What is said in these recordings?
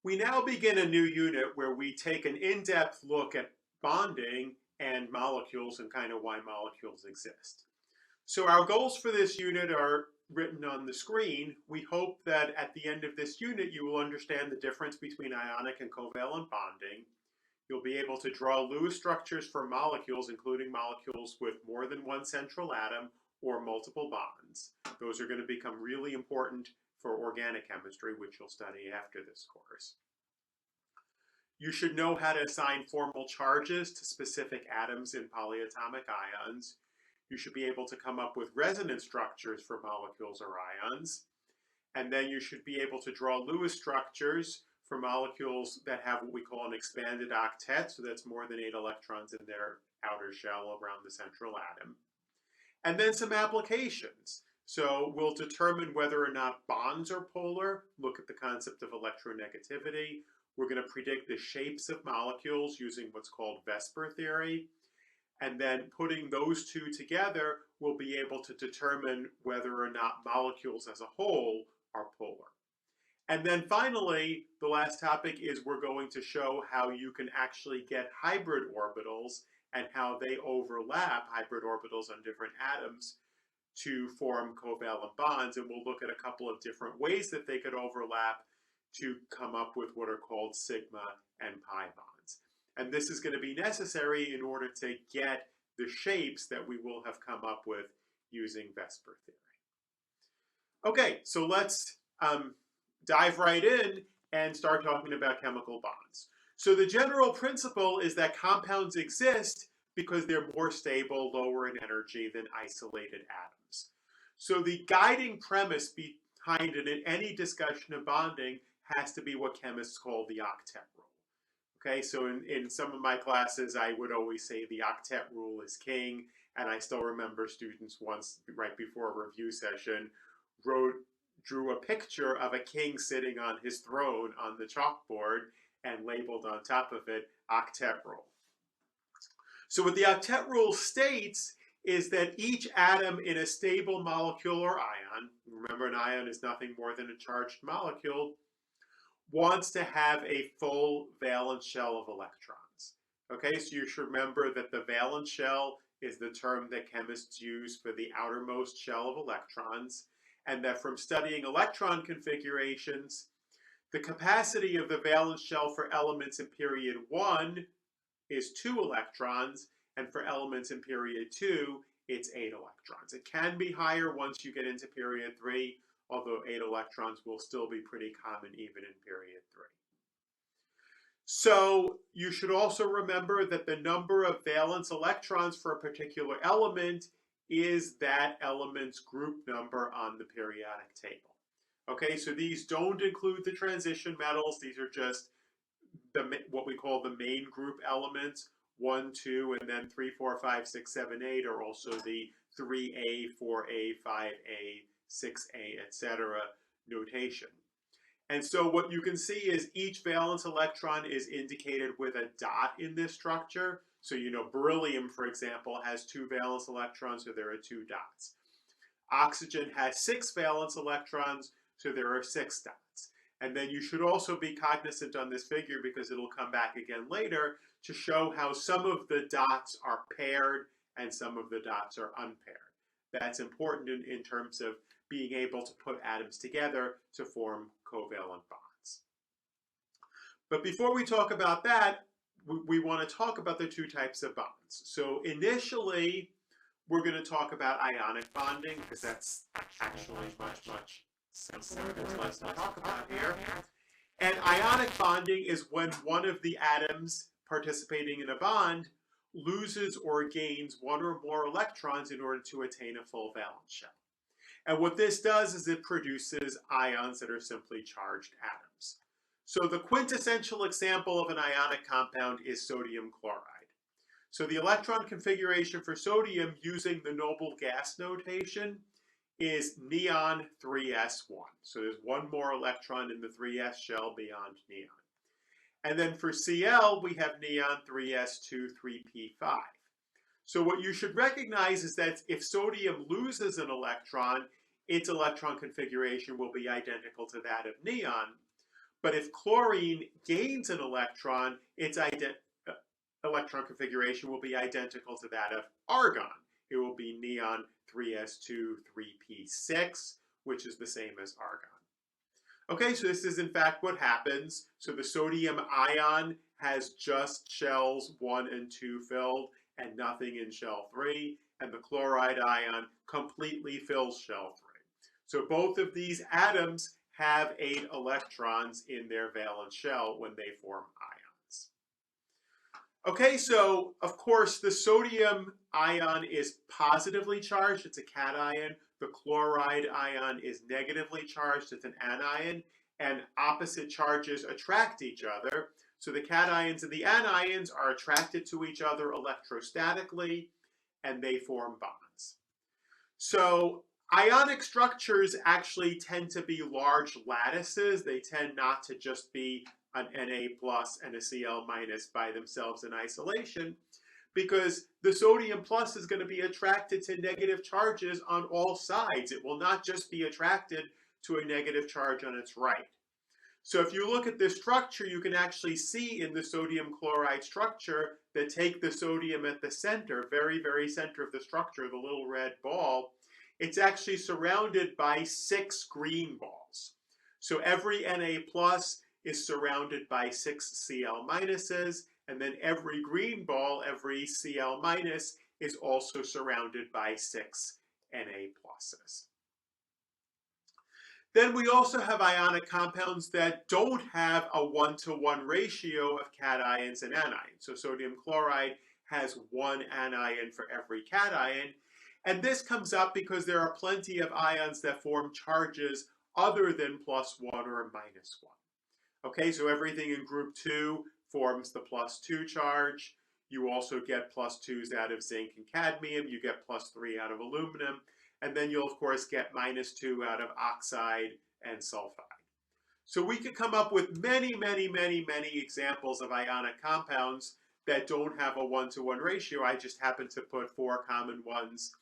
We now begin a new unit where we take an in-depth look at bonding and molecules and kind of why molecules exist. So our goals for this unit are written on the screen. We hope that at the end of this unit you will understand the difference between ionic and covalent bonding. You'll be able to draw Lewis structures for molecules, including molecules with more than one central atom or multiple bonds. Those are going to become really important for organic chemistry, which you'll study after this course. You should know how to assign formal charges to specific atoms in polyatomic ions. You should be able to come up with resonance structures for molecules or ions. And then you should be able to draw Lewis structures for molecules that have what we call an expanded octet, so that's more than 8 electrons in their outer shell around the central atom. And then some applications. So we'll determine whether or not bonds are polar, look at the concept of electronegativity. We're going to predict the shapes of molecules using what's called VSEPR theory. And then putting those two together, we'll be able to determine whether or not molecules as a whole are polar. And then finally, the last topic is we're going to show how you can actually get hybrid orbitals and how they overlap, hybrid orbitals on different atoms, to form covalent bonds. And we'll look at a couple of different ways that they could overlap to come up with what are called sigma and pi bonds. And this is going to be necessary in order to get the shapes that we will have come up with using VSEPR theory. Okay, so let's dive right in and start talking about chemical bonds. So the general principle is that compounds exist because they're more stable, lower in energy than isolated atoms. So the guiding premise behind any discussion of bonding has to be what chemists call the octet rule. Okay, so in some of my classes, I would always say the octet rule is king, and I still remember students once, right before a review session, drew a picture of a king sitting on his throne on the chalkboard and labeled on top of it octet rule. So what the octet rule states is that each atom in a stable molecular ion, remember an ion is nothing more than a charged molecule, wants to have a full valence shell of electrons. Okay, so you should remember that the valence shell is the term that chemists use for the outermost shell of electrons, and that from studying electron configurations, the capacity of the valence shell for elements in period 1 is 2 electrons, and for elements in period 2, it's 8 electrons. It can be higher once you get into period 3, although 8 electrons will still be pretty common even in period 3. So you should also remember that the number of valence electrons for a particular element is that element's group number on the periodic table. Okay, so these don't include the transition metals. These are just what we call the main group elements. 1, 2, and then 3, 4, 5, 6, 7, 8 are also the 3A, 4A, 5A, 6A, etc. notation. And so what you can see is each valence electron is indicated with a dot in this structure. So you know beryllium, for example, has 2 valence electrons, so there are 2 dots. Oxygen has 6 valence electrons, so there are 6 dots. And then you should also be cognizant on this figure, because it'll come back again later, to show how some of the dots are paired and some of the dots are unpaired. That's important in terms of being able to put atoms together to form covalent bonds. But before we talk about that, we want to talk about the 2 types of bonds. So initially, we're going to talk about ionic bonding, because that's actually much simpler. There's less to talk about here. And ionic bonding is when one of the atoms participating in a bond loses or gains 1 or more electrons in order to attain a full valence shell. And what this does is it produces ions that are simply charged atoms. So the quintessential example of an ionic compound is sodium chloride. So the electron configuration for sodium using the noble gas notation is neon 3s1. So there's 1 more electron in the 3s shell beyond neon. And then for Cl, we have neon 3s2 3p5. So what you should recognize is that if sodium loses an electron, its electron configuration will be identical to that of neon. But if chlorine gains an electron, its electron configuration will be identical to that of argon. It will be neon 3s2 3p6, which is the same as argon. Okay, so this is in fact what happens. So the sodium ion has just shells 1 and 2 filled and nothing in shell 3, and the chloride ion completely fills shell 3. So both of these atoms have 8 electrons in their valence shell when they form ions. Okay, so of course the sodium ion is positively charged, it's a cation. The chloride ion is negatively charged, it's an anion, and opposite charges attract each other. So the cations and the anions are attracted to each other electrostatically, and they form bonds. So ionic structures actually tend to be large lattices. They tend not to just be an Na plus and a Cl minus by themselves in isolation, because the sodium plus is going to be attracted to negative charges on all sides. It will not just be attracted to a negative charge on its right. So if you look at this structure, you can actually see in the sodium chloride structure that take the sodium at the center, very, very center of the structure, the little red ball, it's actually surrounded by 6 green balls. So every Na plus is surrounded by 6 Cl minuses, and then every green ball, every Cl minus, is also surrounded by 6 Na pluses. Then we also have ionic compounds that don't have a 1-to-1 ratio of cations and anions. So sodium chloride has 1 anion for every cation. And this comes up because there are plenty of ions that form charges other than +1 or -1. Okay, so everything in group 2 forms the +2 charge. You also get +2s out of zinc and cadmium. You get +3 out of aluminum. And then you'll, of course, get -2 out of oxide and sulfide. So we could come up with many, many, many, many examples of ionic compounds that don't have a 1-to-1 ratio. I just happen to put 4 common ones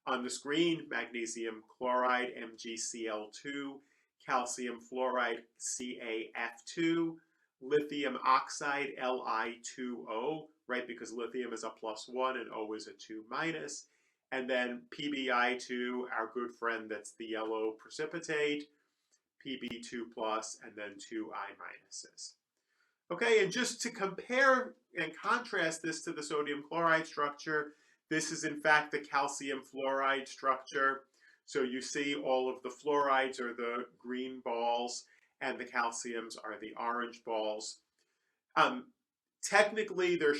on the screen: magnesium chloride, MgCl2, calcium fluoride, CaF2, lithium oxide, Li2O, right, because lithium is a +1 and O is a 2-, and then PbI2, our good friend that's the yellow precipitate, Pb2+, and then 2 I-. Okay, and just to compare and contrast this to the sodium chloride structure, this is in fact the calcium fluoride structure. So you see all of the fluorides are the green balls and the calciums are the orange balls. Technically, there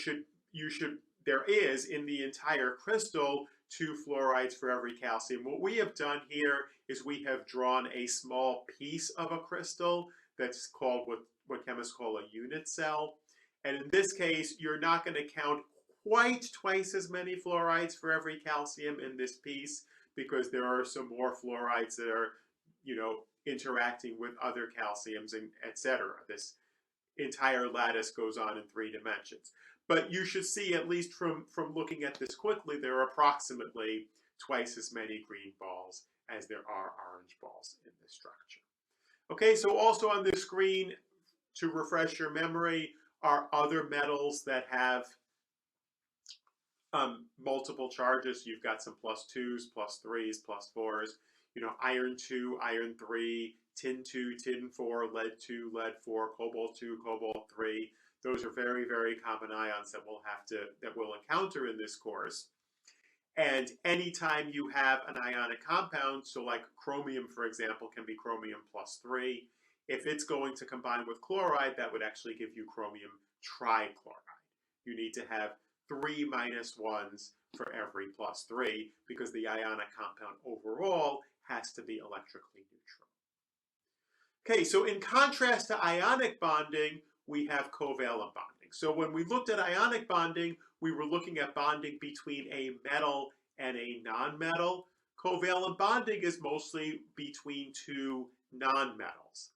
is in the entire crystal 2 fluorides for every calcium. What we have done here is we have drawn a small piece of a crystal that's called what chemists call a unit cell. And in this case, you're not going to count quite twice as many fluorides for every calcium in this piece, because there are some more fluorides that are, interacting with other calciums, and etc. This entire lattice goes on in 3 dimensions. But you should see, at least from looking at this quickly, there are approximately twice as many green balls as there are orange balls in this structure. Okay, so also on this screen, to refresh your memory, are other metals that have multiple charges. You've got some +2s, +3s, +4s. Iron 2, iron 3, tin 2, tin 4, lead 2, lead 4, cobalt 2, cobalt 3. Those are very, very common ions that we'll encounter in this course. And anytime you have an ionic compound, so like chromium, for example, can be chromium +3. If it's going to combine with chloride, that would actually give you chromium trichloride. You need to have 3 -1s for every +3, because the ionic compound overall has to be electrically neutral. Okay, so in contrast to ionic bonding, we have covalent bonding. So when we looked at ionic bonding, we were looking at bonding between a metal and a nonmetal. Covalent bonding is mostly between 2 nonmetals.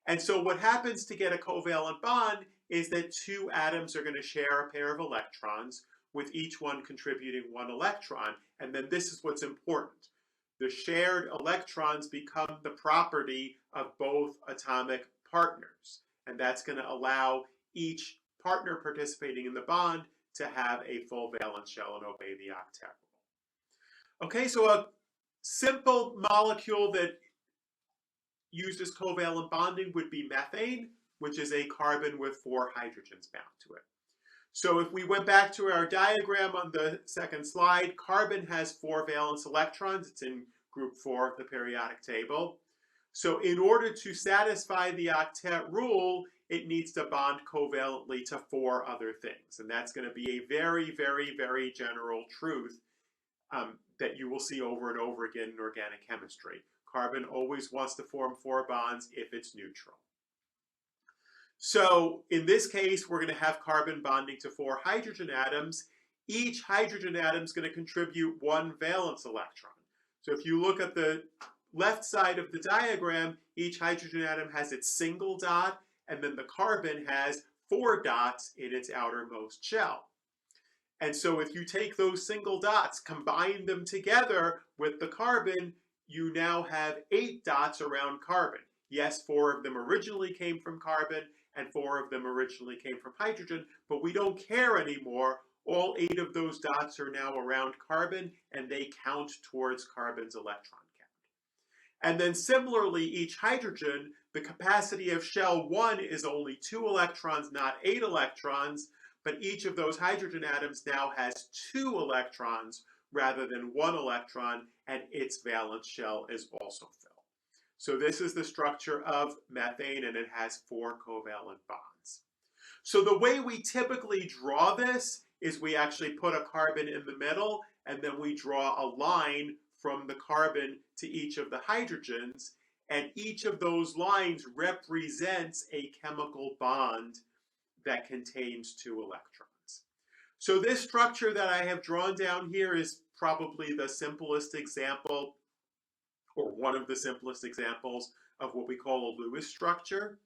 And so what happens to get a covalent bond is that 2 atoms are going to share a pair of electrons, with each one contributing 1 electron. And then this is what's important. The shared electrons become the property of both atomic partners. And that's going to allow each partner participating in the bond to have a full valence shell and obey the octet rule. Okay, so a simple molecule that used as covalent bonding would be methane, which is a carbon with 4 hydrogens bound to it. So if we went back to our diagram on the second slide, carbon has 4 valence electrons. It's in group 4 of the periodic table. So in order to satisfy the octet rule, it needs to bond covalently to 4 other things. And that's going to be a very, very, very general truth that you will see over and over again in organic chemistry. Carbon always wants to form 4 bonds if it's neutral. So in this case, we're going to have carbon bonding to 4 hydrogen atoms. Each hydrogen atom is going to contribute 1 valence electron. So if you look at the left side of the diagram, each hydrogen atom has its single dot, and then the carbon has 4 dots in its outermost shell. And so if you take those single dots, combine them together with the carbon, you now have 8 dots around carbon. Yes, 4 of them originally came from carbon, and 4 of them originally came from hydrogen, but we don't care anymore. All 8 of those dots are now around carbon, and they count towards carbon's electron count. And then similarly, each hydrogen, the capacity of shell 1 is only 2 electrons, not 8 electrons, but each of those hydrogen atoms now has 2 electrons rather than 1 electron, and its valence shell is also filled. So this is the structure of methane, and it has 4 covalent bonds. So the way we typically draw this is we actually put a carbon in the middle, and then we draw a line from the carbon to each of the hydrogens, and each of those lines represents a chemical bond that contains 2 electrons. So this structure that I have drawn down here is probably the simplest example, or one of the simplest examples, of what we call a Lewis structure,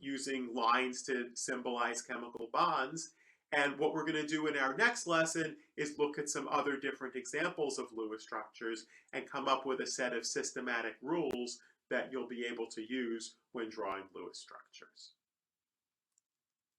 using lines to symbolize chemical bonds. And what we're going to do in our next lesson is look at some other different examples of Lewis structures and come up with a set of systematic rules that you'll be able to use when drawing Lewis structures.